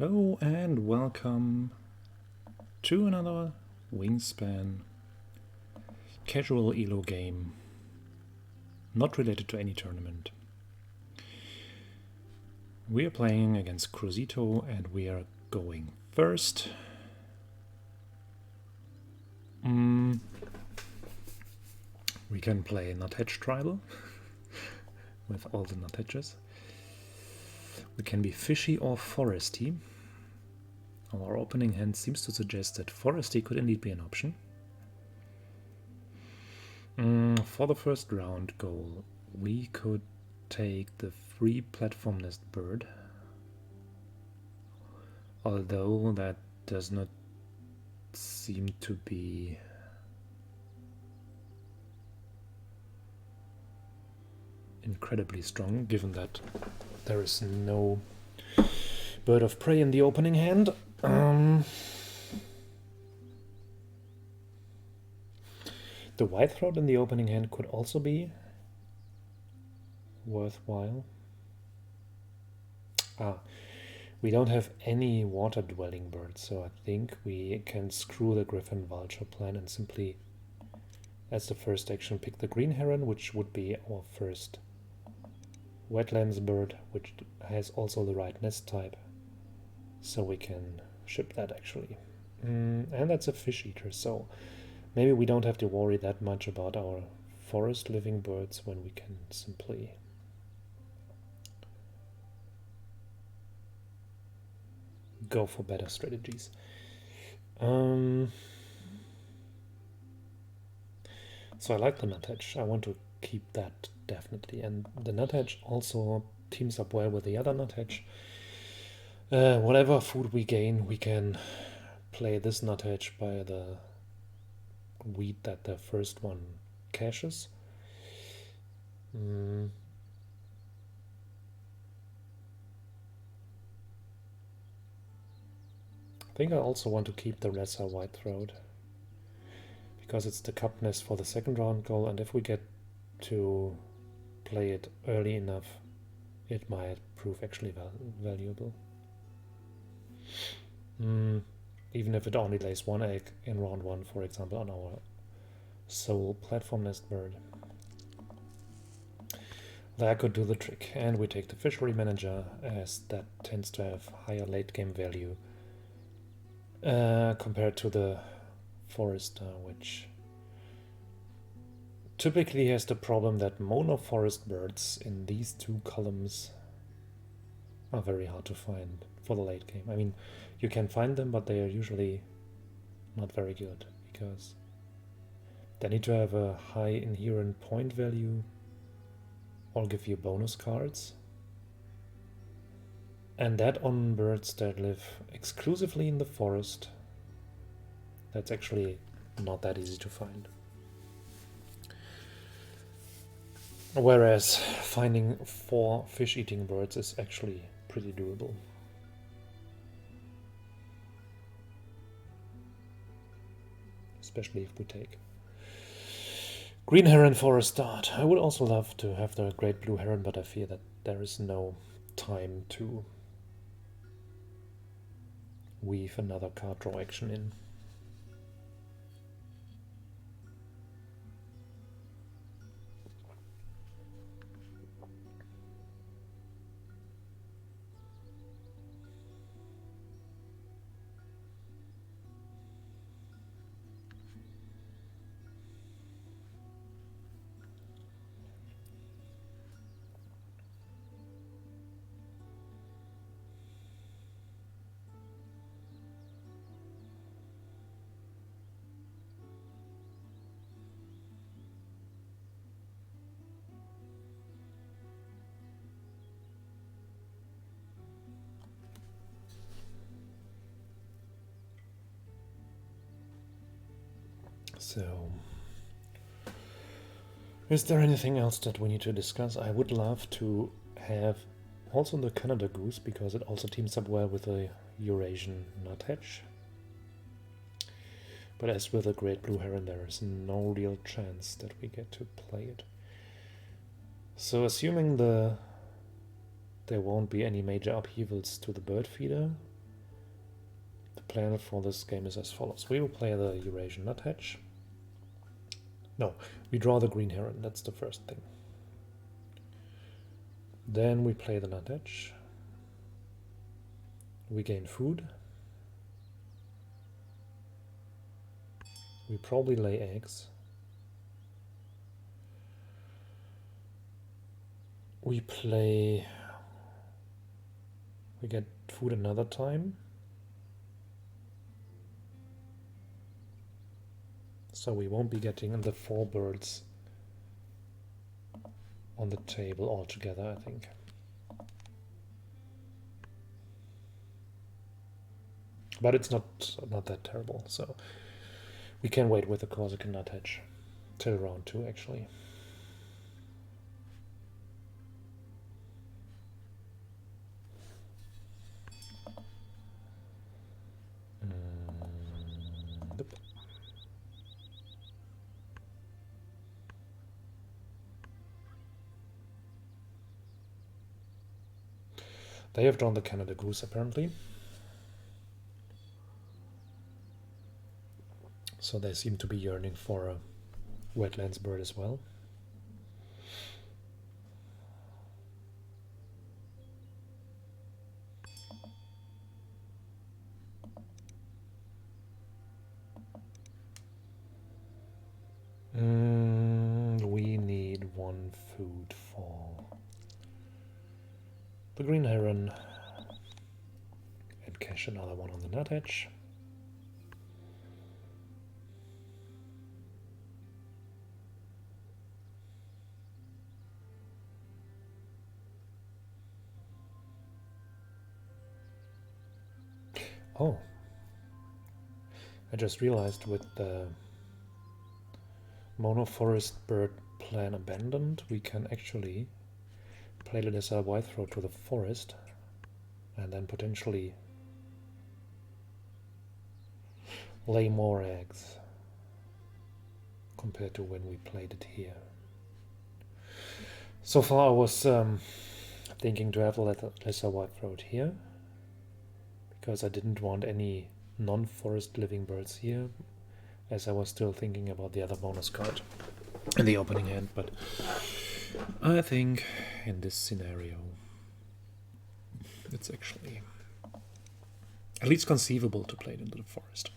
Hello and welcome to another Wingspan casual ELO game, not related to any tournament. We are playing against Cruzito and we are going first. We can play Nuthatch Tribal with all the Nuthatches. We can be fishy or foresty. Our opening hand seems to suggest that foresty could indeed be an option. For the first round goal, we could take the free platform nest bird, although that does not seem to be incredibly strong, given that there is no bird of prey in the opening hand. The whitethroat in the opening hand could also be worthwhile. We don't have any water-dwelling birds, so I think we can screw the Griffin Vulture plan and simply, as the first action, pick the green heron, which would be our first wetlands bird, which has also the right nest type, so we can ship that actually. And that's a fish eater, so maybe we don't have to worry that much about our forest living birds when we can simply go for better strategies. So I like the Nuthatch. I want to keep that definitely, and the Nuthatch also teams up well with the other Nuthatch. Whatever food we gain, we can play this Nuthatch by the wheat that the first one caches. I think I also want to keep the Ressa Whitethroat, because it's the cup nest for the second round goal, and if we get to play it early enough, it might prove actually valuable. Even if it only lays one egg in round one, for example, on our sole platform nest bird. That could do the trick, and we take the Fishery Manager, as that tends to have higher late game value compared to the Forester, which typically has the problem that mono forest birds in these two columns are very hard to find for the late game. I mean, you can find them, but they are usually not very good, because they need to have a high inherent point value or give you bonus cards. And that on birds that live exclusively in the forest, that's actually not that easy to find. Whereas finding 4 fish-eating birds is actually pretty doable. Especially if we take green heron for a start. I would also love to have the great blue heron, but I fear that there is no time to weave another card draw action in. So, is there anything else that we need to discuss? I would love to have also the Canada Goose, because it also teams up well with the Eurasian Nuthatch. But as with the Great Blue Heron, there is no real chance that we get to play it. So assuming there won't be any major upheavals to the bird feeder, plan for this game is as follows. We will play the Eurasian nuthatch. No, we draw the green heron, that's the first thing. Then we play the nuthatch. We gain food. We probably lay eggs. We get food another time. So we won't be getting the 4 birds on the table altogether, I think. But it's not that terrible, so we can wait with the Corsican nuthatch till round 2 actually. Yep. They have drawn the Canada goose apparently. So they seem to be yearning for a wetlands bird as well. We need 1 food for the green heron and cash another one on the nuthatch. Oh, I just realized with the monoforest bird plan abandoned, we can actually play it as a whitethroat to the forest and then potentially lay more eggs compared to when we played it here. So far I was thinking to have a lesser whitethroat here, because I didn't want any non-forest living birds here, as I was still thinking about the other bonus card in the opening hand, but I think in this scenario it's actually at least conceivable to play it into the forest.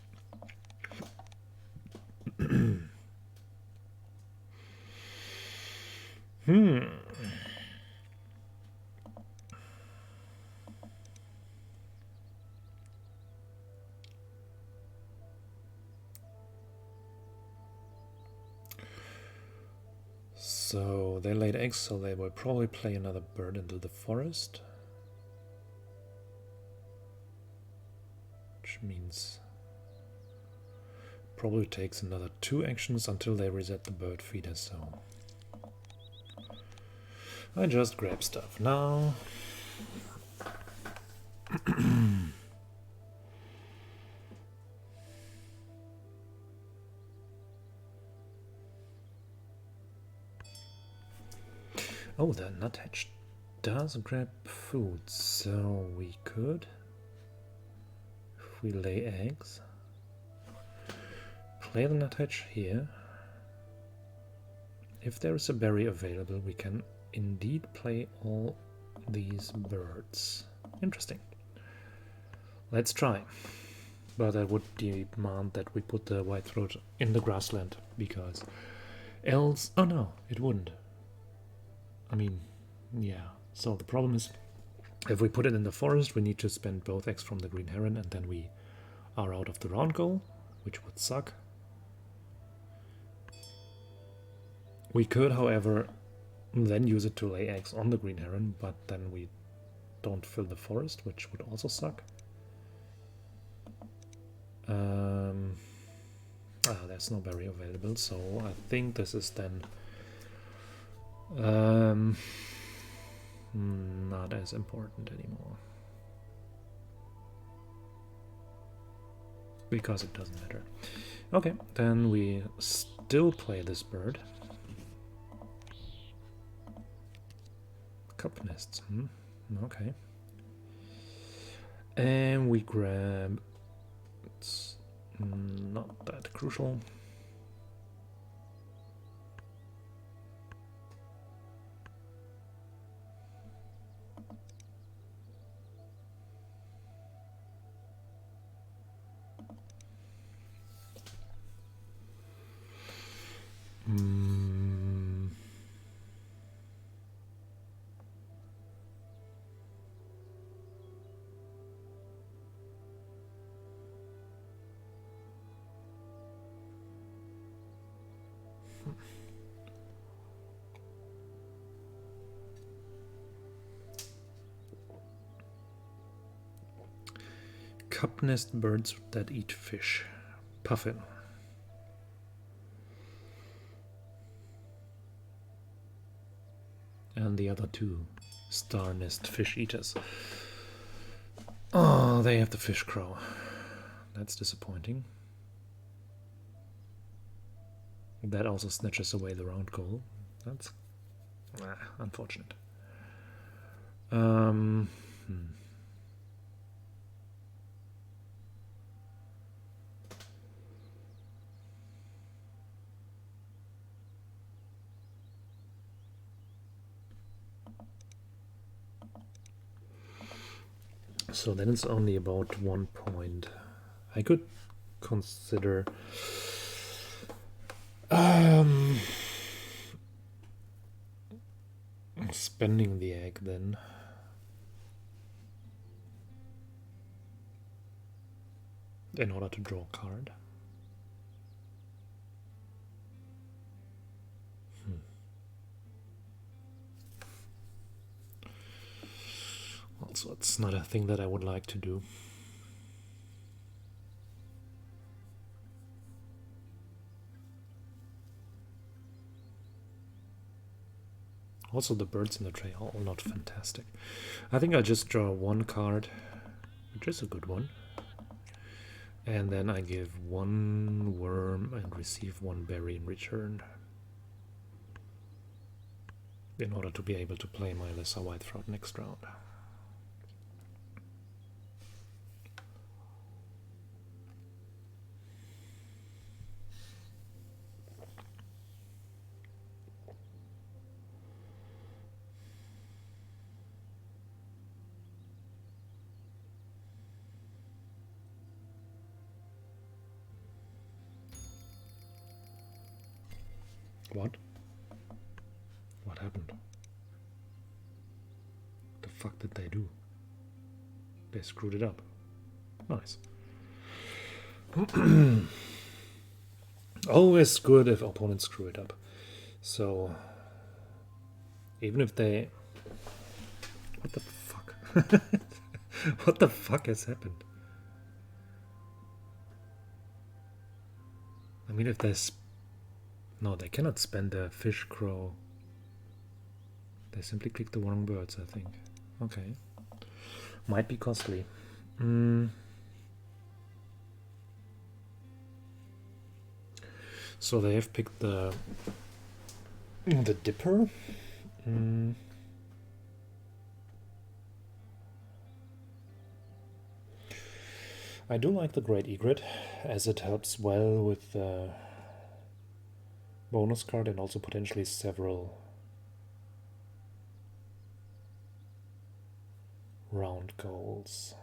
So they laid eggs, so they will probably play another bird into the forest. Which means probably takes another 2 actions until they reset the bird feeder, so I just grab stuff now. Oh, the nuthatch does grab food, so we could, if we lay eggs, play the nuthatch here. If there is a berry available, we can indeed play all these birds. Interesting. Let's try. But that would demand that we put the whitethroat in the grassland, because else... Oh no, it wouldn't. I mean, yeah. So the problem is, if we put it in the forest, we need to spend both eggs from the green heron, and then we are out of the round goal, which would suck. We could, however, then use it to lay eggs on the green heron, but then we don't fill the forest, which would also suck. There's no berry available, so I think this is then not as important anymore, because it doesn't matter. Okay, then we still play this bird. Cup nests, okay. And we grab Not that crucial. Cup nest birds that eat fish. Puffin. And the other two star nest fish eaters. Oh, they have the fish crow. That's disappointing. That also snatches away the round goal. That's unfortunate. So then it's only about 1 point. I could consider spending the egg then. In order to draw a card. Also, it's not a thing that I would like to do. Also, the birds in the tray are all not fantastic. I think I'll just draw one card, which is a good one. And then I give one worm and receive one berry in return. In order to be able to play my lesser white throat next round. What? What happened? What the fuck did they do? They screwed it up. Nice. Always good if opponents screw it up. So, even if they... What the fuck? What the fuck has happened? I mean, if there's... No, they cannot spend a fish crow. They simply click the wrong birds, I think. Okay. Might be costly. So they have picked the dipper. I do like the Great Egret, as it helps well with the bonus card and also potentially several round goals.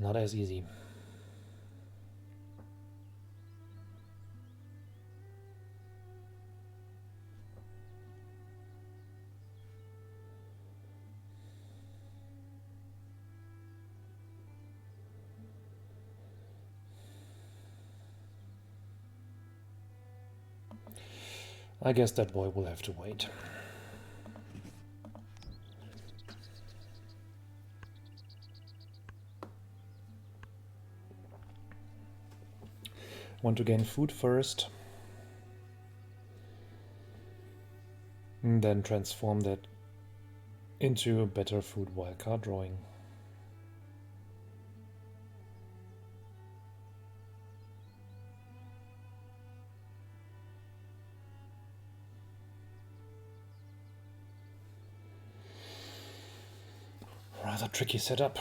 Not as easy. I guess that boy will have to wait. Want to gain food first, and then transform that into a better food wildcard drawing. Rather tricky setup.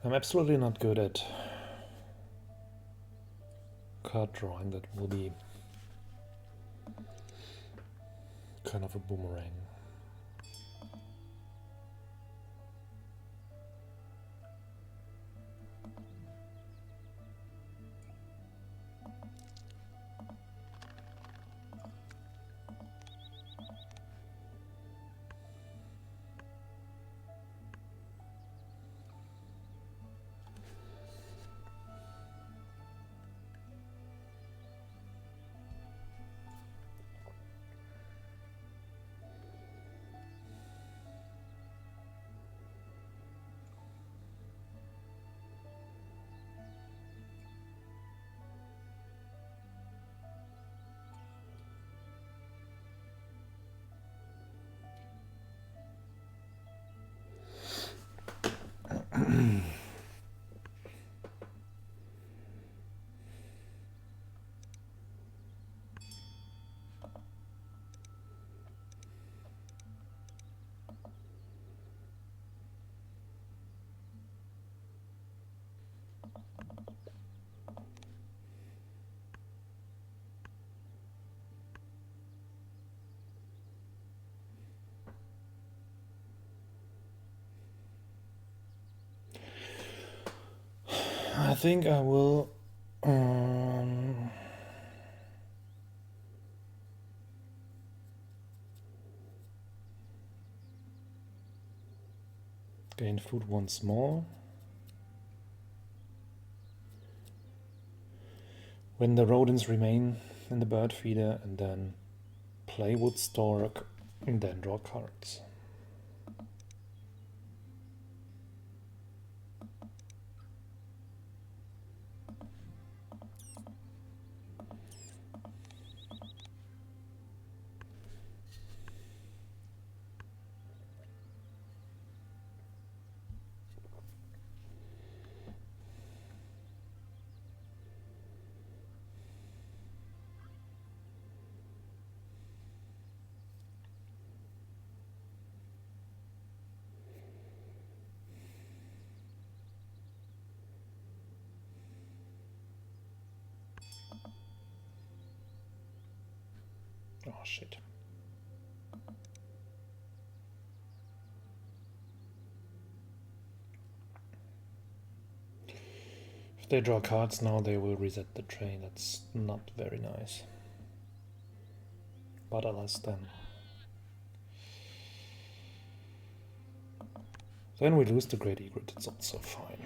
I'm absolutely not good at card drawing. That will be kind of a boomerang. I think I will gain food once more. When the rodents remain in the bird feeder, and then play wood stork and then draw cards. Oh shit. If they draw cards now, they will reset the train. That's not very nice. But alas then. Then we lose the Great Egret, it's also fine.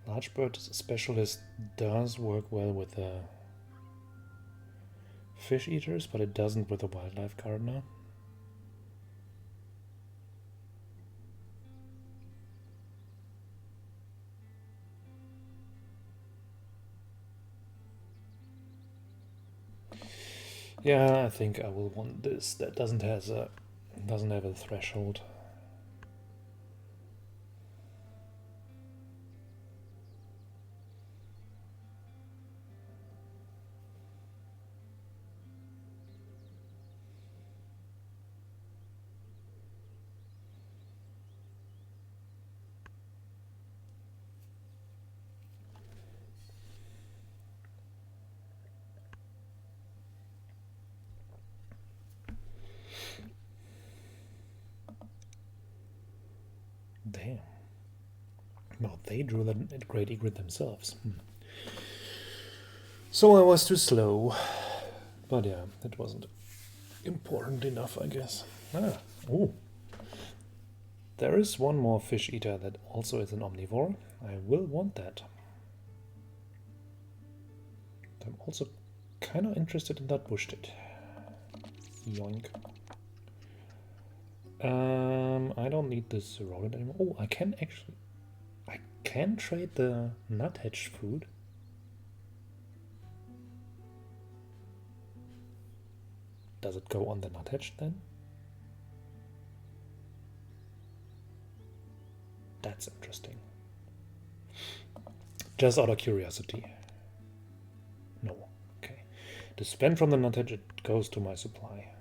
Large Bird Specialist does work well with the fish eaters, but it doesn't with the wildlife card now. Yeah, I think I will want this. That doesn't have a threshold. Damn. Well, they drew the Great Egret themselves. So I was too slow. But yeah, it wasn't important enough, I guess. Oh. There is one more fish eater that also is an omnivore. I will want that. I'm also kind of interested in that bush tit. Yoink. I don't need this rodent anymore. Oh, I can trade the nuthatch food. Does it go on the nuthatch then? That's interesting. Just out of curiosity. No. Okay. To spend from the nuthatch, it goes to my supply.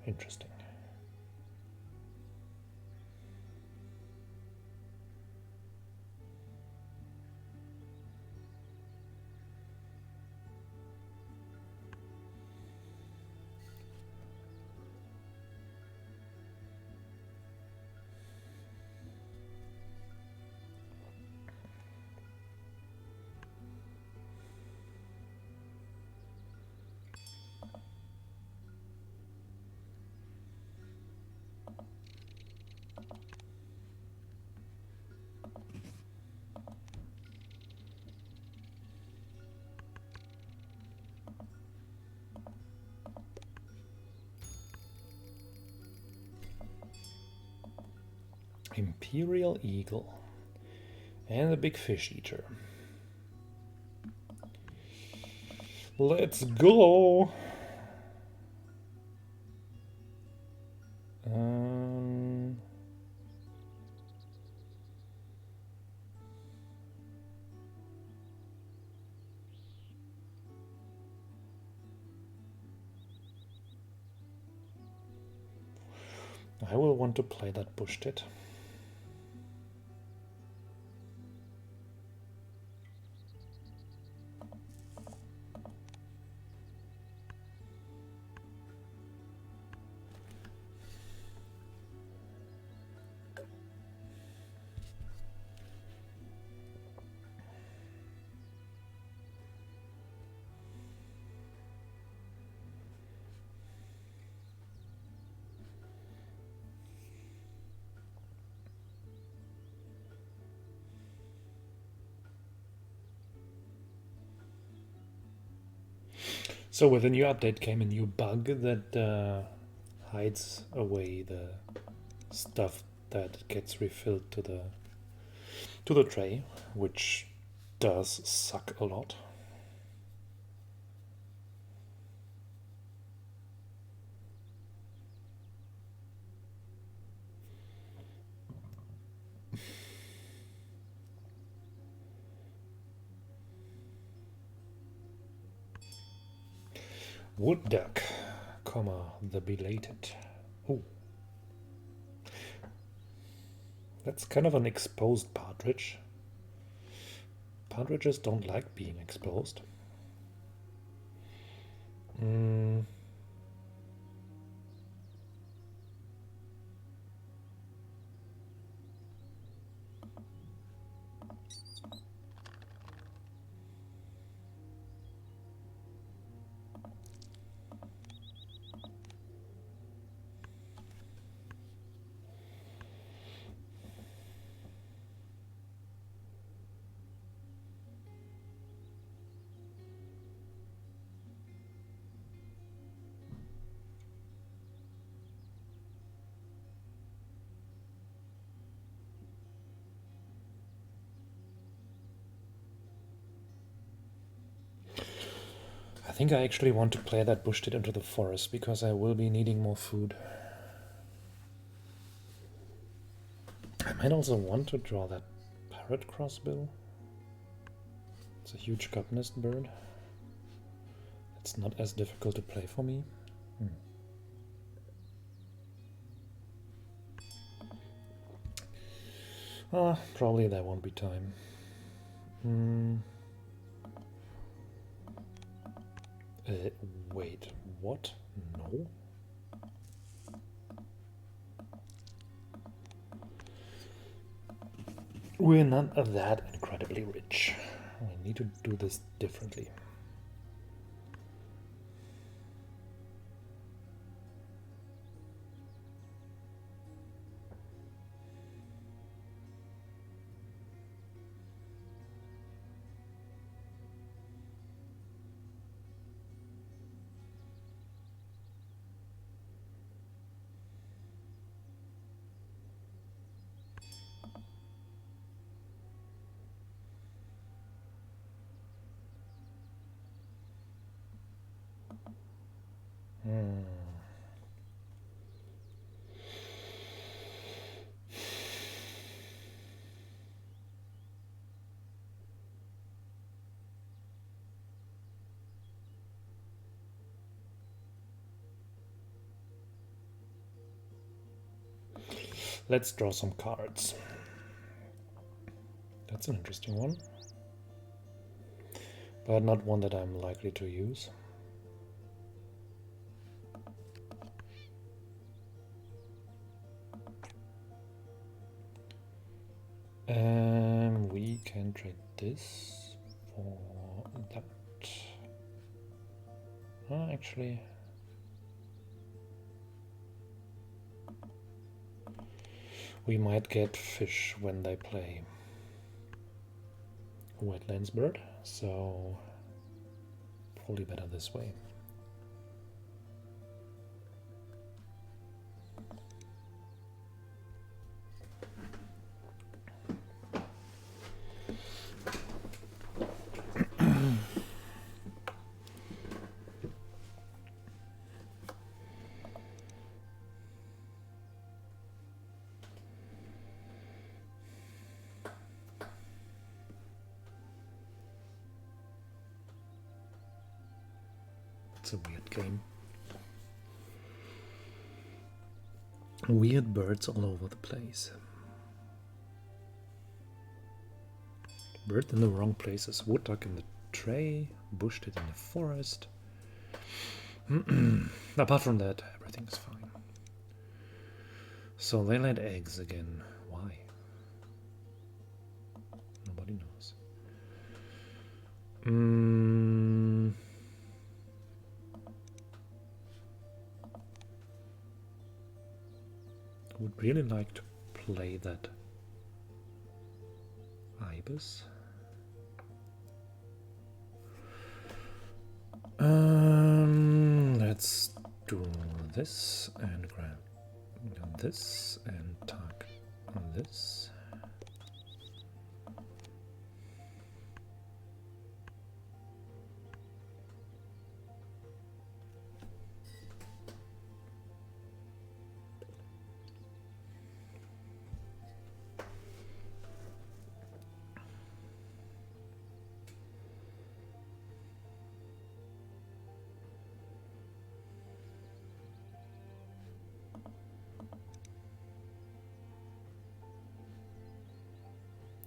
Interesting. Imperial Eagle and the big fish eater. Let's go! I will want to play that bush tit. So with the new update came a new bug that hides away the stuff that gets refilled to the tray, which does suck a lot. Wood duck, comma, the belated. Oh. That's kind of an exposed partridge. Partridges don't like being exposed. I think I actually want to play that bush tit into the forest because I will be needing more food. I might also want to draw that parrot crossbill. It's a huge cottonist bird. It's not as difficult to play for me. Probably there won't be time. Wait, what? No? We're not that incredibly rich. We need to do this differently. Let's draw some cards. That's an interesting one, but not one that I'm likely to use. We can trade this for that. Actually, we might get fish when they play wetlands bird, so probably better this way. It's a weird game. Weird birds all over the place. Bird in the wrong places. Wood duck in the tray. Bush tit in the forest. Apart from that, everything's fine. So they laid eggs again. Why? Nobody knows. Would really like to play that ibis. Let's do this and grab this and tuck on this.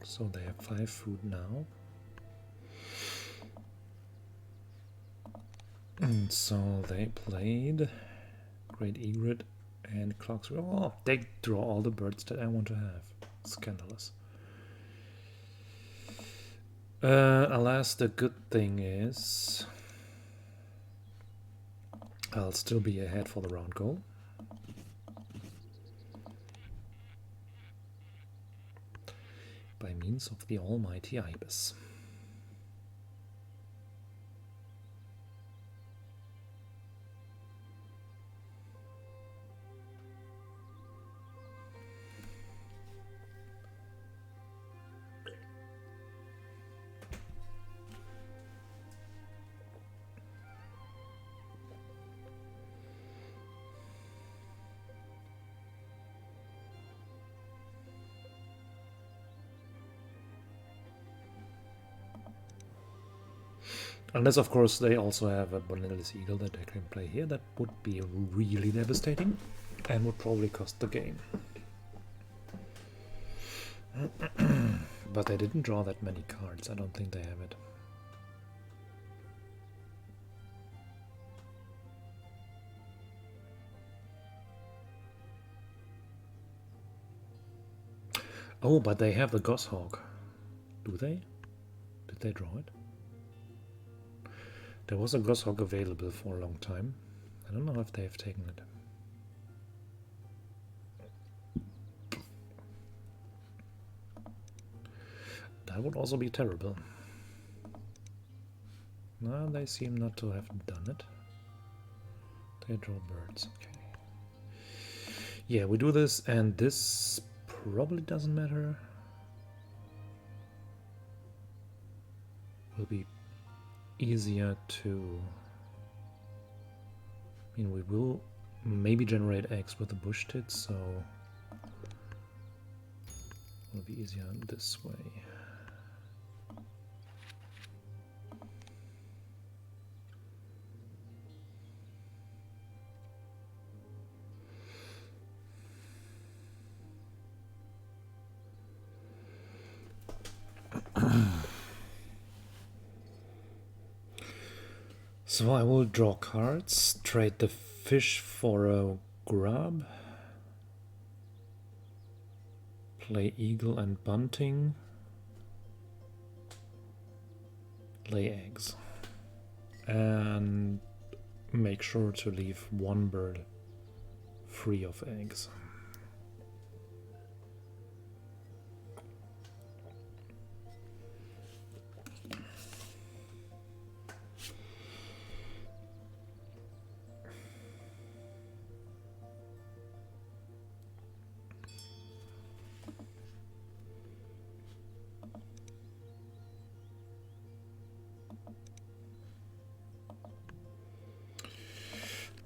So they have 5 food now. And so they played Great Egret and Clocks. Oh, they draw all the birds that I want to have. Scandalous. Alas, the good thing is I'll still be ahead for the round goal. By means of the almighty ibis. Unless, of course, they also have a boneless eagle that they can play here. That would be really devastating and would probably cost the game. But they didn't draw that many cards. I don't think they have it. Oh, but they have the goshawk. Do they? Did they draw it? There was a goshawk available for a long time. I don't know if they have taken it. That would also be terrible. No, they seem not to have done it. They draw birds, okay. Yeah, we do this, and this probably doesn't matter. Will be easier to... I mean, we will maybe generate eggs with the bush tit, so it'll be easier this way. So I will draw cards, trade the fish for a grub, play eagle and bunting, lay eggs, and make sure to leave one bird free of eggs.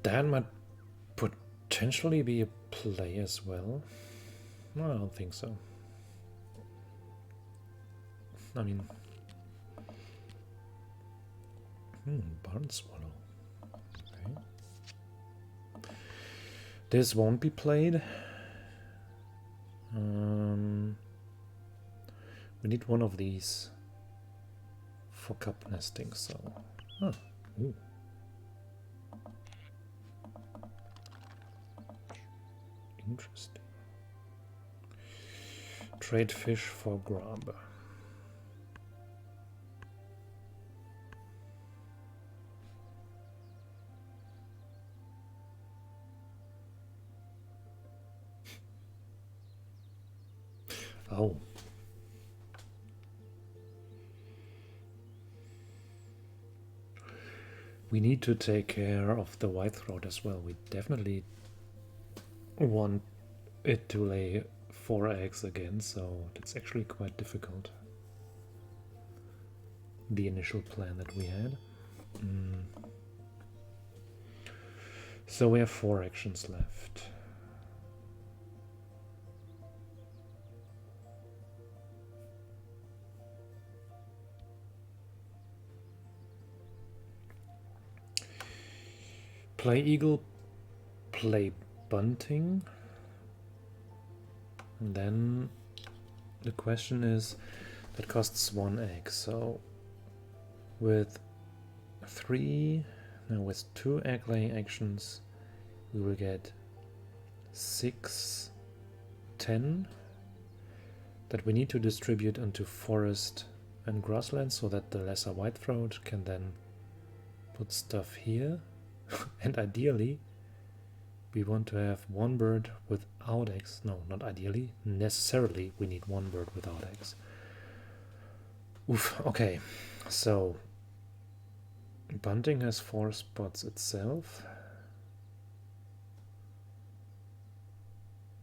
That might potentially be a play as well. No, I don't think so. I mean, barn swallow. Okay. This won't be played. We need one of these for cup nesting, so... Huh. Ooh. Interesting. Trade fish for grub. Oh. We need to take care of the white-throat as well. We definitely want it to lay 4 eggs again, so it's actually quite difficult. The initial plan that we had. So we have 4 actions left. Play eagle, play bunting, and then the question is, that costs 1 egg, so with 2 egg laying actions we will get 6, 10 that we need to distribute into forest and grassland so that the lesser white-throat can then put stuff here. And ideally we want to have 1 bird without eggs. No, not ideally. Necessarily we need 1 bird without eggs. Oof, okay. So bunting has 4 spots itself.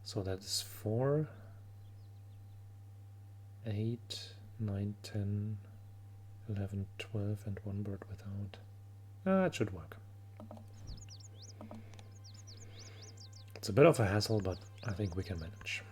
So that is 4, 8, 9, 10, 11, 12 and 1 bird without. It should work. It's a bit of a hassle, but I think we can manage.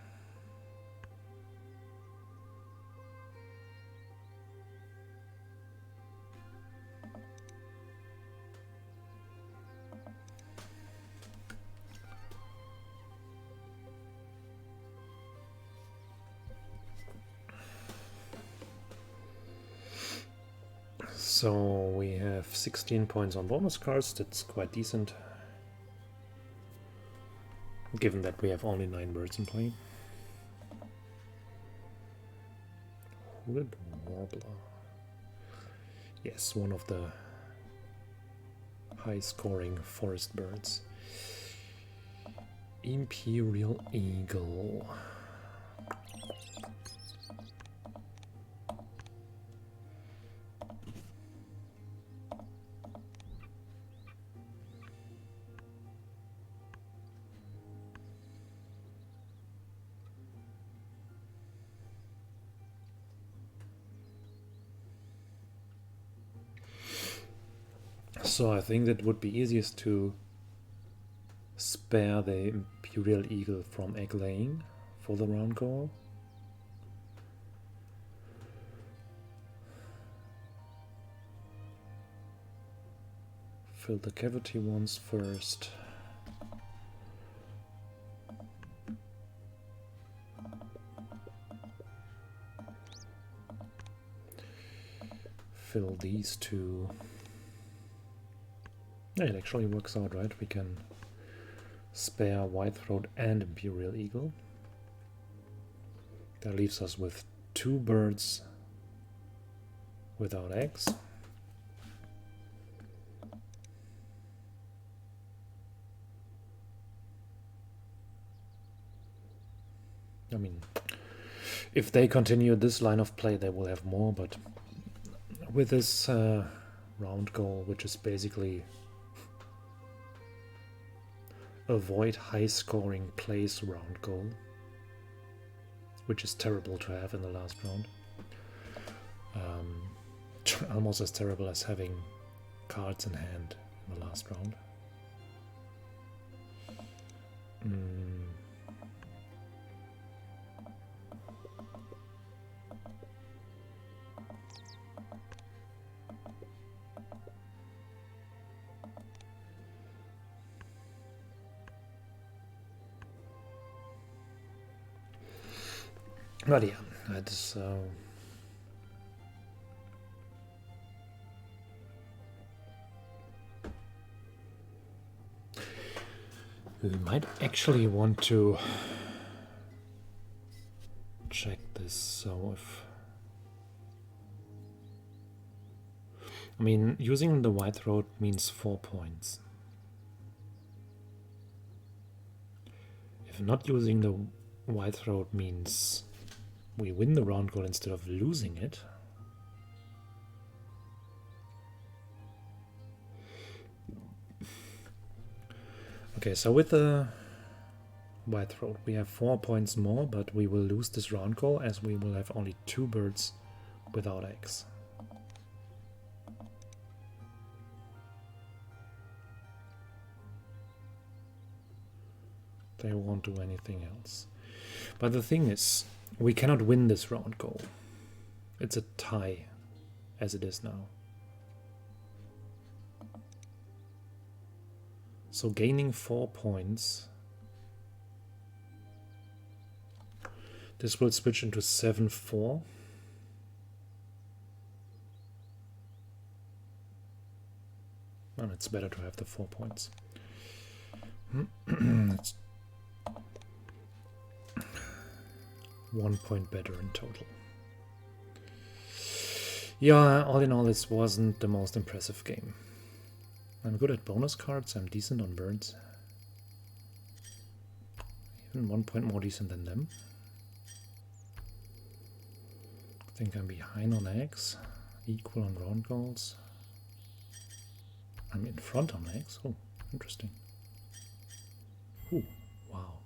So we have 16 points on bonus cards. That's quite decent, given that we have only 9 birds in play. Hooded warbler. Yes, one of the high-scoring forest birds. Imperial eagle. So I think that would be easiest to spare the Imperial Eagle from egg laying for the round goal. Fill the cavity ones first. Fill these 2. Yeah, it actually works out, right? We can spare Whitethroat and Imperial Eagle. That leaves us with 2 birds without eggs. I mean, if they continue this line of play, they will have more, but with this round goal, which is basically avoid high-scoring plays round goal, which is terrible to have in the last round. Almost as terrible as having cards in hand in the last round. But yeah, that's we might actually want to check this. So if I mean, using the Whitethroat means 4 points. If not using the Whitethroat means we win the round goal instead of losing it. Okay, so with the Whitethroat we have 4 points more, but we will lose this round goal as we will have only 2 birds without eggs. They won't do anything else. But the thing is, we cannot win this round goal. It's a tie, as it is now. So gaining 4 points, this will switch into 7-4. And it's better to have the 4 points. It's 1 point better in total. Yeah, all in all, this wasn't the most impressive game. I'm good at bonus cards, I'm decent on birds. Even 1 point more decent than them. I think I'm behind on eggs, equal on round goals. I'm in front on eggs. Oh, interesting. Ooh, wow.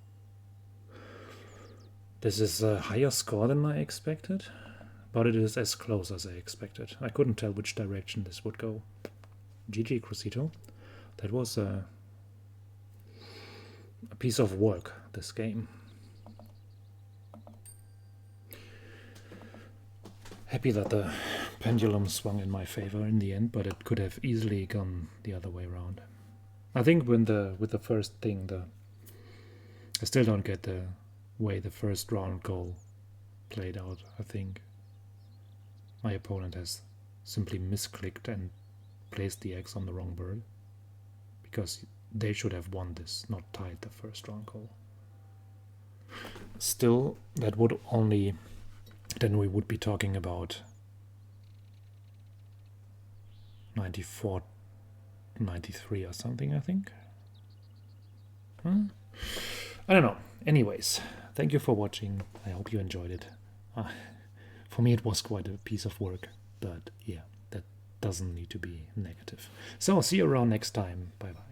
This is a higher score than I expected, but it is as close as I expected. I couldn't tell which direction this would go. GG, Crucito. That was a piece of work, this game. Happy that the pendulum swung in my favor in the end, but it could have easily gone the other way around. I think with the first thing, I still don't get the way the first round goal played out. I think my opponent has simply misclicked and placed the eggs on the wrong bird, because they should have won this, not tied the first round goal. Still, that would only, then we would be talking about 94, 93 or something, I think. I don't know. Anyways, thank you for watching. I hope you enjoyed it. For me it was quite a piece of work, but yeah, that doesn't need to be negative. So see you around next time. Bye bye.